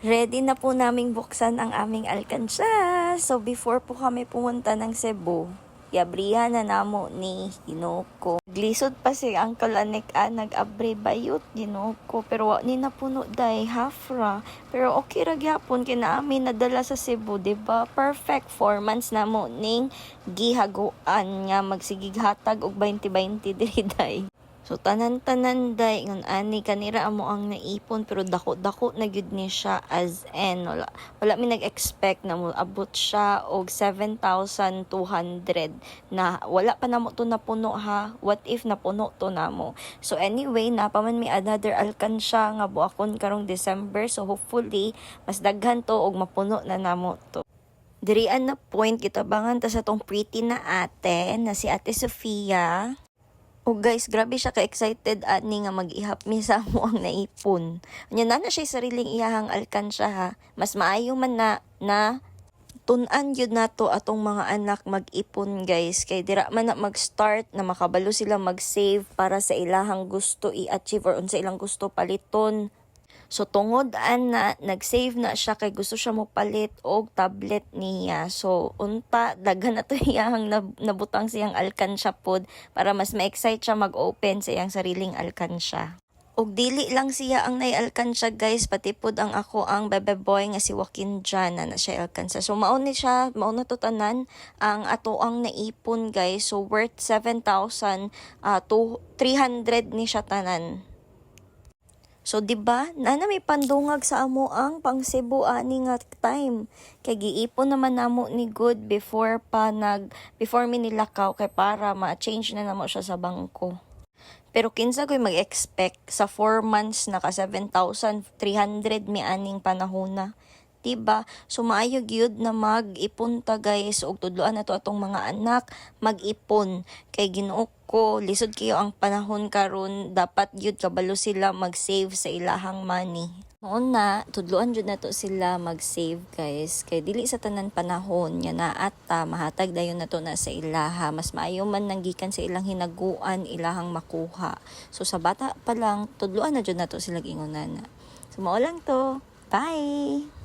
Ready na po naming buksan ang aming alkansya. So before po kami pumunta ng Cebu, yabrihan na namo ni Ginoko. Glisod pa si Uncle Anek nag-abre bayot Ginoko. Pero wa ni napuno day hafra. Pero okay ra gyapon kina amin nadala sa Cebu, diba? Perfect 4 months namo ning gihaguan nga magsigig hatag og 20-20 diri day. So tanan-tanan day ngon ani kanira amo ang naipon pero dako-dako na gyud ni siya as in wala mi nag-expect na mo abot siya og 7,200 na wala pa namo to napuno ha. What if napuno to namo? So anyway, napaman mi another alkansya nga buakon karong December, so hopefully mas daghan to og mapuno na namo to. Dirian na point kitabangan ta sa tong pretty na ate na si Ate Sofia. Oh guys, grabe siya ka-excited ani nga mag-ihap mi sa mo ang naipon. Anya na siya sariling iyahang alkansya ha. Mas maayo man na tun-an yun na to atong mga anak mag-ipon guys. Kay dira man na mag-start na makabalo sila mag-save para sa ilahang gusto i-achieve or unsa ilang gusto paliton. So tungod na nag-save na siya kay gusto siya mo palit og tablet niya. So unta daghan na to iyang nabutang siyang alkansya pod para mas ma-excite siya mag-open sa iyang sariling alkansya. Og dili lang siya ang nay-alkansya guys, pati pod ang ako ang bebe boy nga si Joaquin Jan na siya alkansya. So mao na to tanan ang ato ang naipon guys. So worth 7,300 ni siya tanan. So diba, nana may pandungag sa amo ang pang Cebu ani nga time. Kay giipon naman namo ni good before mi nilakaw kay para ma-change na namo siya sa bangko. Pero kinsa ko'y mag-expect sa 4 months naka 7,300 mi aning panahona. Diba? So maayo gyud na mag-ipon ta guys og tudloan na to atong mga anak mag-ipon kay Ginoo ko lisod kayo ang panahon karon, dapat gyud kabalo sila mag-save sa ilahang money. Noon na tudloan jud nato sila mag-save guys kay dili sa tanan panahon nga naata mahatag dayon nato na sa ilaha, mas maayo man nanggikan sa ilang hinaguan ilahang makuha. So sa bata pa lang tudloan na jud nato sila gingonana. So mao lang to. Bye.